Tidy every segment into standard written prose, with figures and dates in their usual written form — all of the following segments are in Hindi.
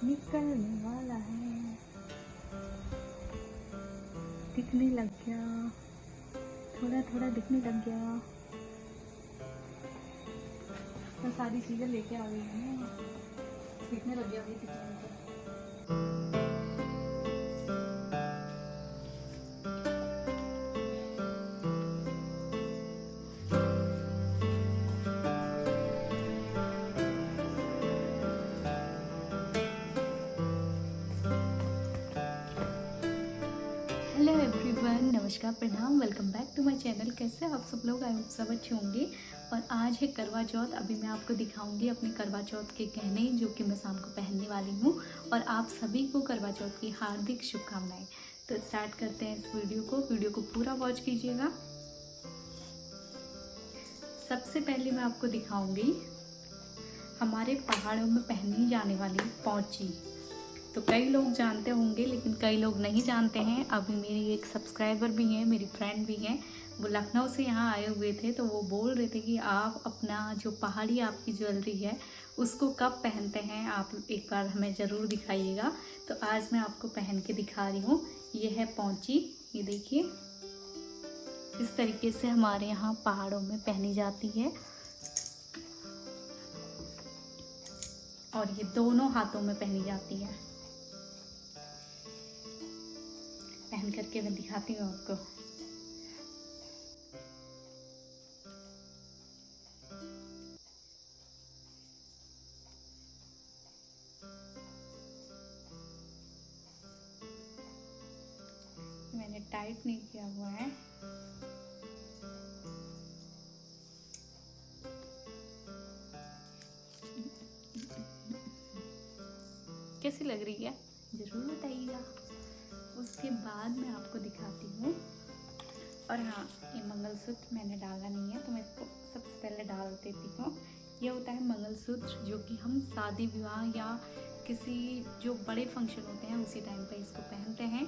निकलने वाला है, दिखने लग गया, थोड़ा थोड़ा दिखने लग गया। तो सारी चीज़ें लेके आ गई हैं, दिखने लग गया, अभी दिखने लग गया। हेलो एवरीवन, नमस्कार, प्रणाम, welcome back to my channel. कैसे आप सब लोग? आई होप सब अच्छे होंगे। और आज है करवा चौथ। अभी मैं आपको दिखाऊंगी अपने करवा चौथ के गहने जो कि मैं शाम को पहनने वाली हूँ। और आप सभी को करवा चौथ की हार्दिक शुभकामनाएं। तो स्टार्ट करते हैं इस वीडियो को पूरा वॉच कीजिएगा। सबसे पहले मैं आपको दिखाऊंगी हमारे पहाड़ों में पहनी जाने वाली पौंची। तो कई लोग जानते होंगे लेकिन कई लोग नहीं जानते हैं। अभी मेरी एक सब्सक्राइबर भी हैं, मेरी फ्रेंड भी हैं, वो लखनऊ से यहाँ आए हुए थे। तो वो बोल रहे थे कि आप अपना जो पहाड़ी आपकी ज्वेलरी है उसको कब पहनते हैं, आप एक बार हमें ज़रूर दिखाइएगा। तो आज मैं आपको पहन के दिखा रही हूँ। ये है पौंची, ये देखिए, इस तरीके से हमारे यहाँ पहाड़ों में पहनी जाती है। और ये दोनों हाथों में पहनी जाती है। पहन करके मैं दिखाती हूँ आपको। मैंने टाइट नहीं किया हुआ है। कैसी लग रही है ज़रूर बताइएगा। उसके बाद मैं आपको दिखाती हूँ। और हाँ, ये मंगलसूत्र मैंने डाला नहीं है तो मैं इसको सबसे पहले डाल देती हूँ। ये होता है मंगलसूत्र जो कि हम शादी विवाह या किसी जो बड़े फंक्शन होते हैं उसी टाइम पे इसको पहनते हैं।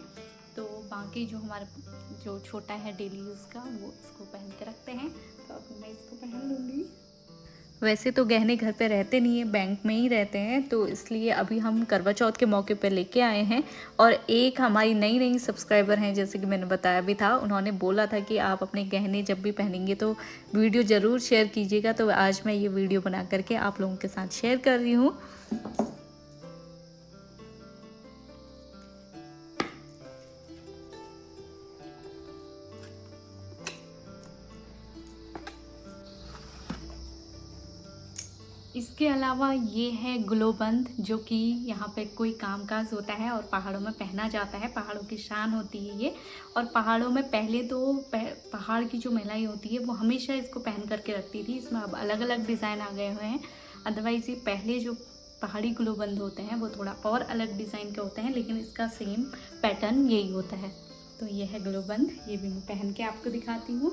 तो बाकी जो हमारा जो छोटा है डेली यूज़ का, वो इसको पहन के रखते हैं। तो अब मैं इसको पहन लूँगी। वैसे तो गहने घर पे रहते नहीं है, बैंक में ही रहते हैं, तो इसलिए अभी हम करवा चौथ के मौके पर लेके आए हैं। और एक हमारी नई नई सब्सक्राइबर हैं, जैसे कि मैंने बताया भी था, उन्होंने बोला था कि आप अपने गहने जब भी पहनेंगे तो वीडियो ज़रूर शेयर कीजिएगा। तो आज मैं ये वीडियो बना करके आप लोगों के साथ शेयर कर रही हूँ। इसके अलावा ये है ग्लोबंद, जो कि यहाँ पे कोई कामकाज होता है और पहाड़ों में पहना जाता है। पहाड़ों की शान होती है ये। और पहाड़ों में पहले तो पहाड़ की जो महिलाएं होती है वो हमेशा इसको पहन करके रखती थी। इसमें अब अलग अलग डिज़ाइन आ गए हुए हैं। अदरवाइज़ ये पहले जो पहाड़ी ग्लोबंद होते हैं वो थोड़ा और अलग डिज़ाइन के होते हैं, लेकिन इसका सेम पैटर्न यही होता है। तो ये है ग्लोबंद, ये भी मैं पहन के आपको दिखाती हूँ।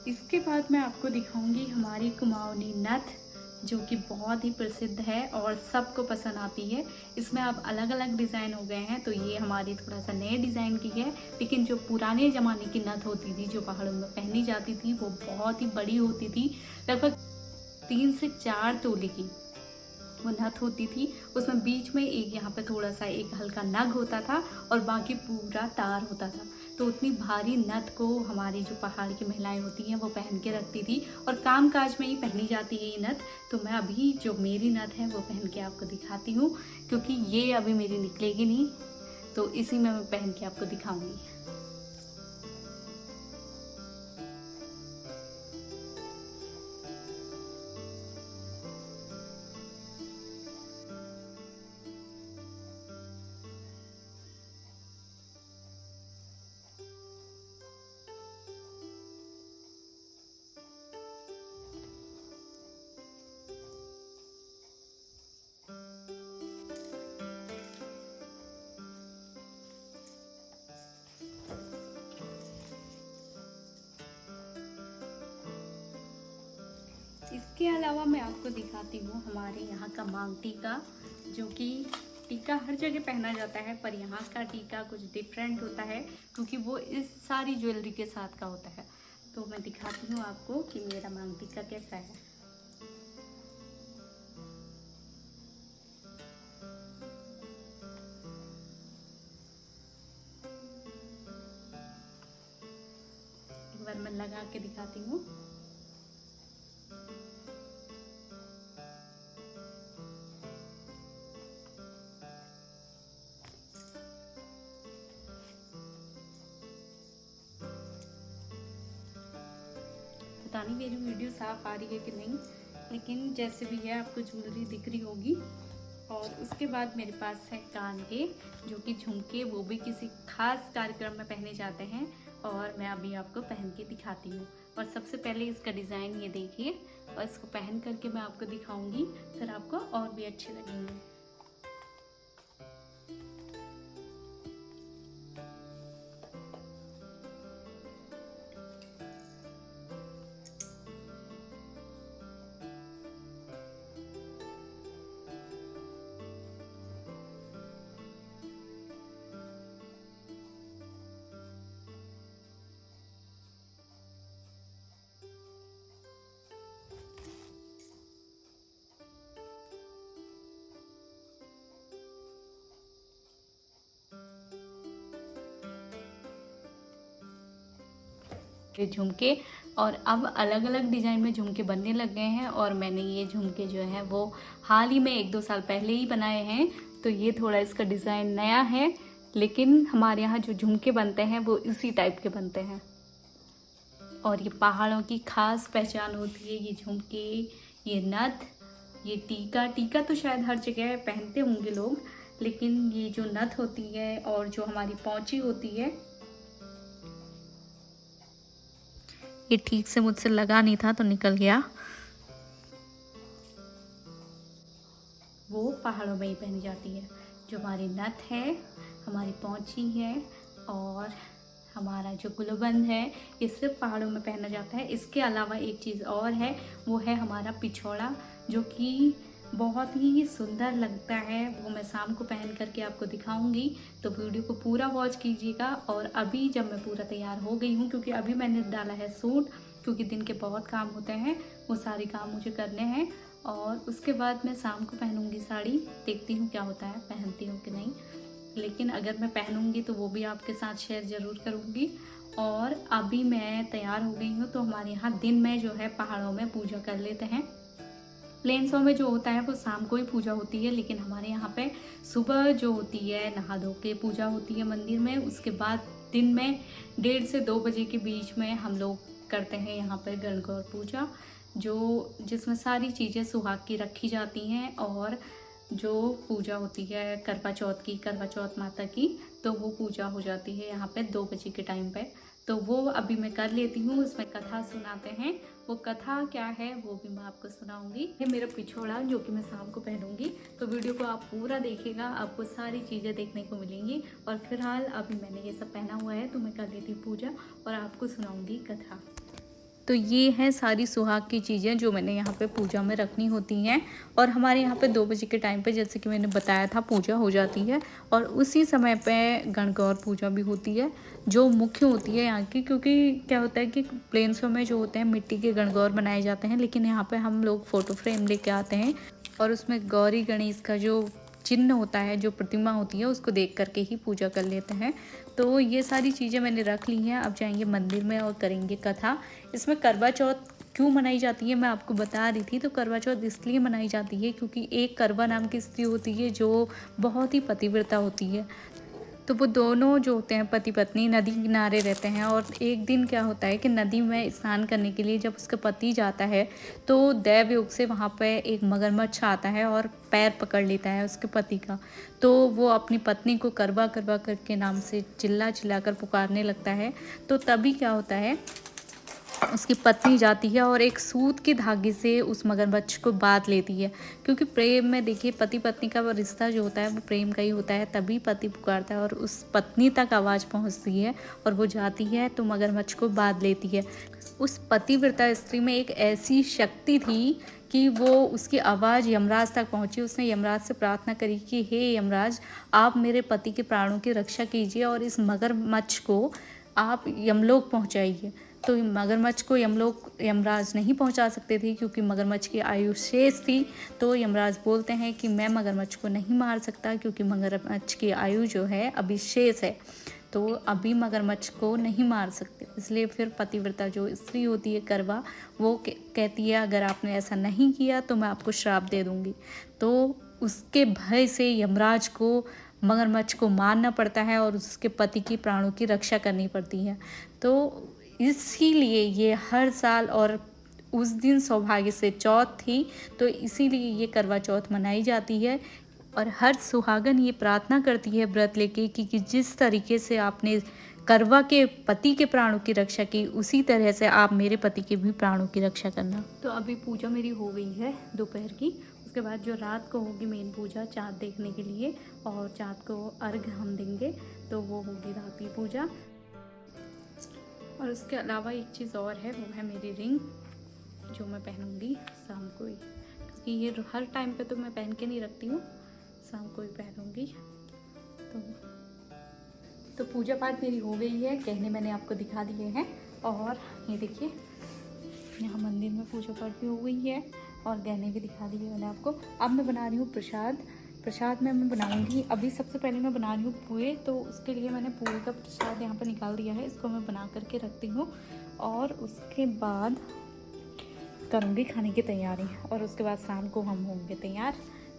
इसके बाद मैं आपको दिखाऊंगी हमारी कुमाऊनी नथ, जो कि बहुत ही प्रसिद्ध है और सबको पसंद आती है। इसमें अब अलग अलग डिज़ाइन हो गए हैं। तो ये हमारी थोड़ा सा नए डिज़ाइन की है, लेकिन जो पुराने ज़माने की नथ होती थी जो पहाड़ों में पहनी जाती थी वो बहुत ही बड़ी होती थी। लगभग 3 से 4 तोले की वो नथ होती थी। उसमें बीच में एक यहाँ पे थोड़ा सा एक हल्का नग होता था और बाकी पूरा तार होता था। तो उतनी भारी नथ को हमारी जो पहाड़ की महिलाएं होती हैं वो पहन के रखती थी और काम काज में ही पहनी जाती है ये नथ। तो मैं अभी जो मेरी नथ है वो पहन के आपको दिखाती हूँ, क्योंकि ये अभी मेरी निकलेगी नहीं, तो इसी में मैं पहन के आपको दिखाऊंगी। इसके अलावा मैं आपको दिखाती हूँ हमारे यहाँ का मांग टीका, जो कि टीका हर जगह पहना जाता है, पर यहाँ का टीका कुछ डिफरेंट होता है क्योंकि वो इस सारी ज्वेलरी के साथ का होता है। तो मैं दिखाती हूँ आपको कि मेरा मांग टीका कैसा है। एक बार मैं लगा के दिखाती हूँ। पता नहीं मेरी वीडियो साफ आ रही है कि नहीं, लेकिन जैसे भी है आपको ज्वेलरी दिख रही होगी। और उसके बाद मेरे पास है कान के, जो कि झुमके, वो भी किसी खास कार्यक्रम में पहने जाते हैं और मैं अभी आपको पहन के दिखाती हूँ। और सबसे पहले इसका डिज़ाइन ये देखिए, और इसको पहन करके मैं आपको दिखाऊंगी, फिर आपको और भी अच्छे लगेंगे। ये झुमके, और अब अलग अलग डिज़ाइन में झुमके बनने लग गए हैं। और मैंने ये झुमके जो हैं वो हाल ही में 1-2 साल पहले ही बनाए हैं, तो ये थोड़ा इसका डिज़ाइन नया है, लेकिन हमारे यहाँ जो झुमके बनते हैं वो इसी टाइप के बनते हैं। और ये पहाड़ों की खास पहचान होती है, ये झुमके, ये नथ, ये टीका। टीका तो शायद हर जगह पहनते होंगे लोग, लेकिन ये जो नथ होती है और जो हमारी पौंची होती है, ये ठीक से मुझसे लगा नहीं था तो निकल गया, वो पहाड़ों में ही पहनी जाती है। जो हमारी नथ है, हमारी पौंची है और हमारा जो गुलबंद है, ये सिर्फ पहाड़ों में पहना जाता है। इसके अलावा एक चीज़ और है, वो है हमारा पिछौड़ा, जो कि बहुत ही सुंदर लगता है। वो मैं शाम को पहन करके आपको दिखाऊंगी, तो वीडियो को पूरा वॉच कीजिएगा। और अभी जब मैं पूरा तैयार हो गई हूँ, क्योंकि अभी मैंने डाला है सूट, क्योंकि दिन के बहुत काम होते हैं, वो सारे काम मुझे करने हैं। और उसके बाद मैं शाम को पहनूंगी साड़ी, देखती हूँ क्या होता है, पहनती हूँ कि नहीं। लेकिन अगर मैं पहनूंगी तो वो भी आपके साथ शेयर ज़रूर करूँगी। और अभी मैं तैयार हो गई हूँ, तो हमारे यहाँ दिन में जो है पहाड़ों में पूजा कर लेते हैं। प्लेन्सों में जो होता है वो शाम को ही पूजा होती है, लेकिन हमारे यहाँ पे सुबह जो होती है नहा धो के पूजा होती है मंदिर में। उसके बाद दिन में 1:30 से 2 बजे के बीच में हम लोग करते हैं यहाँ पर गणगौर पूजा, जिसमें सारी चीज़ें सुहाग की रखी जाती हैं। और जो पूजा होती है करवा चौथ की, करवा चौथ माता की, तो वो पूजा हो जाती है यहाँ पे 2 बजे के टाइम पे। तो वो अभी मैं कर लेती हूँ। उसमें कथा सुनाते हैं, वो कथा क्या है वो भी मैं आपको सुनाऊंगी। ये मेरा पिछोड़ा जो कि मैं शाम को पहनूंगी, तो वीडियो को आप पूरा देखिएगा, आपको सारी चीज़ें देखने को मिलेंगी। और फिलहाल अभी मैंने ये सब पहना हुआ है, तो मैं कर लेती हूँ पूजा और आपको सुनाऊंगी कथा। तो ये है सारी सुहाग की चीज़ें जो मैंने यहाँ पे पूजा में रखनी होती हैं। और हमारे यहाँ पे 2 बजे के टाइम पे, जैसे कि मैंने बताया था, पूजा हो जाती है। और उसी समय पे गणगौर पूजा भी होती है, जो मुख्य होती है यहाँ की। क्योंकि क्या होता है कि प्लेन्सों में जो होते हैं मिट्टी के गणगौर बनाए जाते हैं, लेकिन यहाँ पर हम लोग फ़ोटो फ्रेम लेके आते हैं और उसमें गौरी गणेश का जो चिन्ह होता है, जो प्रतिमा होती है, उसको देख करके ही पूजा कर लेते हैं। तो ये सारी चीज़ें मैंने रख ली हैं। अब जाएंगे मंदिर में और करेंगे कथा। इसमें करवा चौथ क्यों मनाई जाती है मैं आपको बता रही थी। तो करवा चौथ इसलिए मनाई जाती है क्योंकि एक करवा नाम की स्त्री होती है जो बहुत ही पतिव्रता होती है। तो वो दोनों जो होते हैं पति पत्नी नदी किनारे रहते हैं। और एक दिन क्या होता है कि नदी में स्नान करने के लिए जब उसका पति जाता है, तो दैव योग से वहाँ पे एक मगरमच्छ आता है और पैर पकड़ लेता है उसके पति का। तो वो अपनी पत्नी को करवा करवा करके नाम से चिल्ला चिल्ला कर पुकारने लगता है। तो तभी क्या होता है उसकी पत्नी जाती है और एक सूत के धागे से उस मगरमच्छ को बांध लेती है, क्योंकि प्रेम में देखिए पति पत्नी का वो रिश्ता जो होता है वो प्रेम का ही होता है। तभी पति पुकारता है और उस पत्नी तक आवाज़ पहुंचती है और वो जाती है तो मगरमच्छ को बांध लेती है। उस पतिव्रता स्त्री में एक ऐसी शक्ति थी कि वो उसकी आवाज़ यमराज तक पहुंची। उसने यमराज से प्रार्थना करी कि हे यमराज, आप मेरे पति के प्राणों की रक्षा कीजिए और इस मगरमच्छ को आप यमलोक पहुंचाइए। तो मगरमच्छ को यमराज नहीं पहुंचा सकते थे, क्योंकि मगरमच्छ की आयु शेष थी। तो यमराज बोलते हैं कि मैं मगरमच्छ को नहीं मार सकता, क्योंकि मगरमच्छ की आयु जो है अभी शेष है, तो अभी मगरमच्छ को नहीं मार सकते। इसलिए फिर पतिव्रता जो स्त्री होती है करवा, वो कहती है अगर आपने ऐसा नहीं किया तो मैं आपको श्राप दे दूंगी। तो उसके भय से यमराज को मगरमच्छ को मारना पड़ता है और उसके पति की प्राणों की रक्षा करनी पड़ती है। तो इसीलिए ये हर साल, और उस दिन सौभाग्य से चौथ थी, तो इसीलिए ये करवा चौथ मनाई जाती है। और हर सुहागन ये प्रार्थना करती है व्रत लेके कि जिस तरीके से आपने करवा के पति के प्राणों की रक्षा की, उसी तरह से आप मेरे पति के भी प्राणों की रक्षा करना। तो अभी पूजा मेरी हो गई है दोपहर की। उसके बाद जो रात को होगी मेन पूजा चाँद देखने के लिए, और चाँद को अर्घ हम देंगे, तो वो होगी रात की पूजा। और उसके अलावा एक चीज़ और है, वो है मेरी रिंग जो मैं पहनूंगी शाम को ही, क्योंकि ये हर टाइम पे तो मैं पहन के नहीं रखती हूँ, शाम को ही पहनूंगी। तो पूजा पाठ मेरी हो गई है, गहने मैंने आपको दिखा दिए हैं। और ये देखिए यहाँ मंदिर में पूजा पाठ भी हो गई है और गहने भी दिखा दिए मैंने आपको। अब मैं बना रही हूँ प्रसाद में मैं बनाऊंगी। अभी सबसे पहले मैं बना रही हूँ पुए, तो उसके लिए मैंने पुए का प्रसाद यहाँ पर निकाल दिया है। इसको मैं बना करके रखती हूँ और उसके बाद करूँगी खाने की तैयारी, और उसके बाद शाम को हम होंगे तैयार।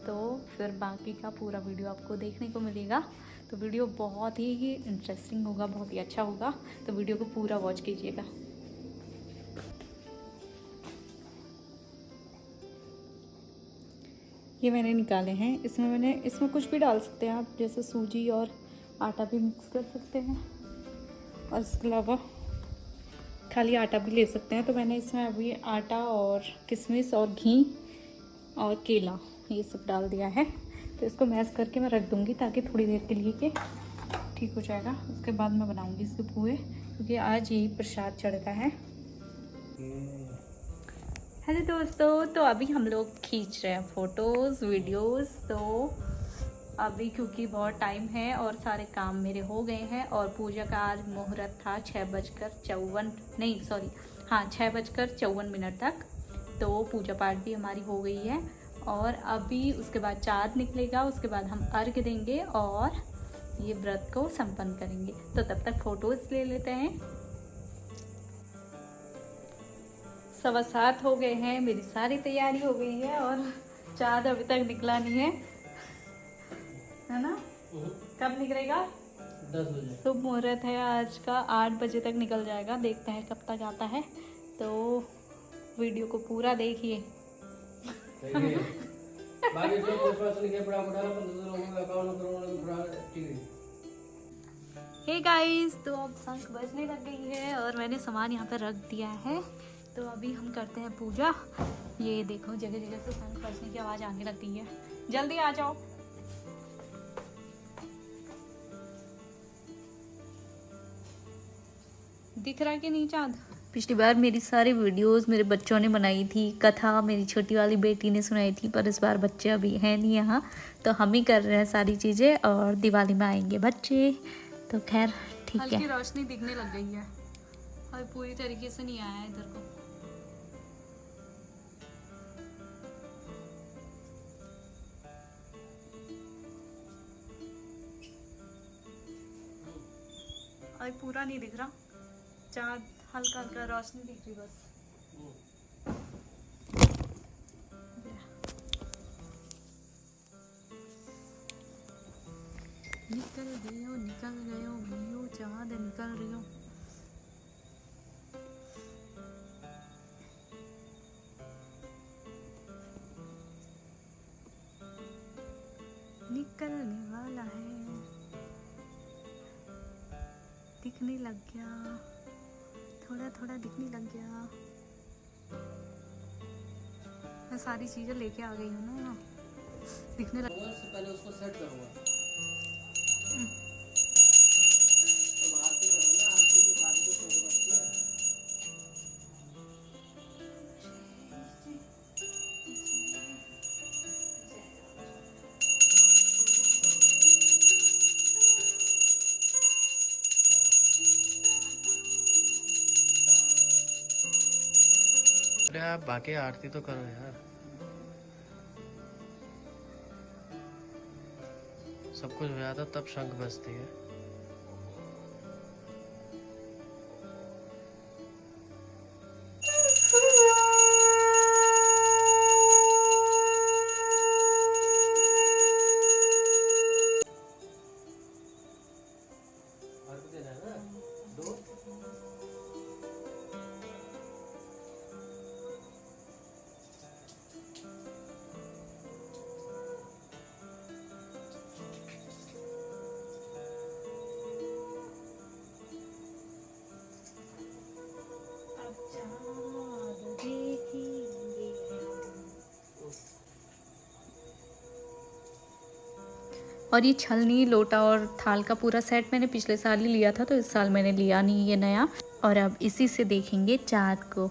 तो फिर बाकी का पूरा वीडियो आपको देखने को मिलेगा। तो वीडियो बहुत ही इंटरेस्टिंग होगा, बहुत ही अच्छा होगा, तो वीडियो को पूरा वॉच कीजिएगा। ये मैंने निकाले हैं, इसमें कुछ भी डाल सकते हैं आप, जैसे सूजी और आटा भी मिक्स कर सकते हैं, और इसके अलावा खाली आटा भी ले सकते हैं। तो मैंने इसमें अभी आटा और किशमिश और घी और केला ये सब डाल दिया है। तो इसको मैश करके मैं रख दूँगी ताकि थोड़ी देर के लिए के ठीक हो जाएगा। उसके बाद मैं बनाऊँगी इसके पुए, क्योंकि आज यही प्रसाद चढ़ता है। हेलो दोस्तों, तो अभी हम लोग खींच रहे हैं फ़ोटोज़ वीडियोज़। तो अभी क्योंकि बहुत टाइम है और सारे काम मेरे हो गए हैं, और पूजा का आज मुहूर्त था 6:54 तक। तो पूजा पाठ भी हमारी हो गई है, और अभी उसके बाद चाँद निकलेगा, उसके बाद हम अर्घ देंगे और ये व्रत को संपन्न करेंगे। तो तब तक फ़ोटोज़ ले लेते हैं। 7:15 हो गए हैं, मेरी सारी तैयारी हो गई है और चाँद अभी तक निकला नहीं है ना? कब निकलेगा? 10 बजे। शुभ मुहूर्त है आज का, 8 बजे तक निकल जाएगा। देखते हैं कब तक आता है। तो वीडियो को पूरा देखिए। हे गाइस, तो अब शंख बजने लग गई है और मैंने सामान यहाँ पे रख दिया है। तो अभी हम करते हैं पूजा। ये देखो जगह जगह से शंख बजने की आवाज़ आने लग गई है। जल्दी आ जाओ। दिख रहा है कि नहीं चाँद? पिछली बार मेरी सारी वीडियोस मेरे बच्चों ने बनाई थी, कथा मेरी छोटी वाली बेटी ने सुनाई थी, पर इस बार बच्चे अभी हैं नहीं यहाँ, तो हम ही कर रहे हैं सारी चीज़ें, और दिवाली में आएंगे बच्चे। तो खैर ठीक है। हल्की रोशनी दिखने लग गई है और पूरी तरीके से नहीं आया है इधर को। और पूरा नहीं दिख रहा चाँद, हल्का हल्का रोशनी दिख रही बस। निकल गयो मियो चाँद निकल रही निकलने वाला है, दिखने लग गया। थोड़ा थोड़ा दिखने लग गया। मैं सारी चीजें लेके आ गई हूँ ना, दिखने लग। से पहले उसको सेट करूंगा। तुम आरती करो ना, आरती के बाद जो फोटो बचती है। अरे आप बाकी आरती तो करो यार, सब कुछ हो जाता तब शंख बजती है। आरती देना है ना, दो और ये छलनी, लोटा और थाल का पूरा सेट मैंने पिछले साल ही लिया था, तो इस साल मैंने लिया नहीं ये नया। और अब इसी से देखेंगे चाँद को।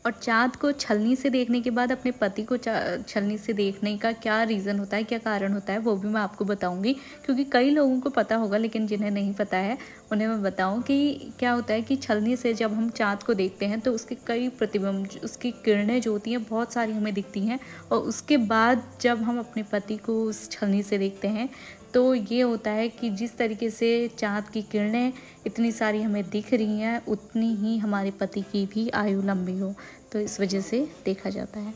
और चाँद को छलनी से देखने के बाद अपने पति को छलनी से देखने का क्या रीज़न होता है, क्या कारण होता है, वो भी मैं आपको बताऊंगी। क्योंकि कई लोगों को पता होगा, लेकिन जिन्हें नहीं पता है उन्हें मैं बताऊं कि क्या होता है कि छलनी से जब हम चाँद को देखते हैं तो उसके कई प्रतिबिंब, उसकी किरणें जो होती हैं बहुत सारी हमें दिखती हैं। और उसके बाद जब हम अपने पति को उस छलनी से देखते हैं तो ये होता है कि जिस तरीके से चाँद की किरणें इतनी सारी हमें दिख रही हैं, उतनी ही हमारे पति की भी आयु लंबी हो, तो इस वजह से देखा जाता है।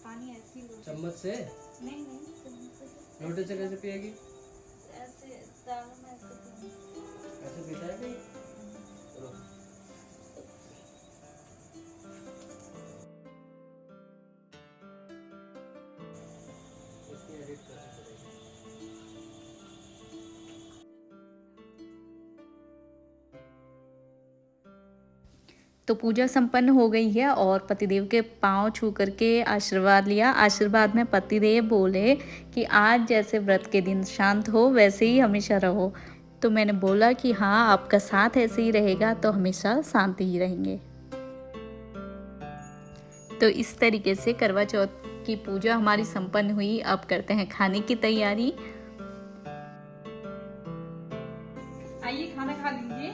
पानी ऐसी चम्मच से नहीं चम्मच से लोटे से कैसे पिएगी? ऐसे दाल में ऐसे पीता है कहीं? इसकी एडिट करनी पड़ेगी। तो पूजा संपन्न हो गई है और पतिदेव के पांव छू करके आशीर्वाद लिया। आशीर्वाद में पतिदेव बोले कि आज जैसे व्रत के दिन शांत हो वैसे ही हमेशा रहो। तो मैंने बोला कि हाँ, आपका साथ ऐसे ही रहेगा तो हमेशा शांति ही रहेंगे। तो इस तरीके से करवा चौथ की पूजा हमारी संपन्न हुई। अब करते हैं खाने की तैयारी। आइए खाना खा लीजिए।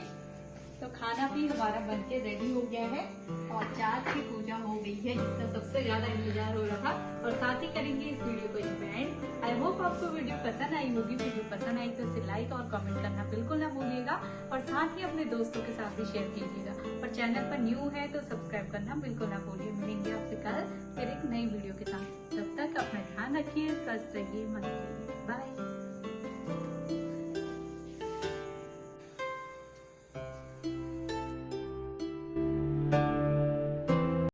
तो खाना भी हमारा बनके रेडी हो गया है और चाँद की पूजा हो गई है, जिसका सबसे ज्यादा इंतजार हो रहा था। और साथ ही करेंगे इस वीडियो को एंड। आई होप आपको वीडियो पसंद आई होगी। वीडियो पसंद आई तो इसे लाइक और कमेंट करना बिल्कुल ना भूलिएगा और साथ ही अपने दोस्तों के साथ भी शेयर कीजिएगा। और चैनल पर न्यू है तो सब्सक्राइब करना बिल्कुल ना भूलिए। मिलेंगे आपसे कल फिर एक नई वीडियो के साथ। तब तक अपना ध्यान रखिए, स्वस्थ रहिए, मस्त रहिए। बाय।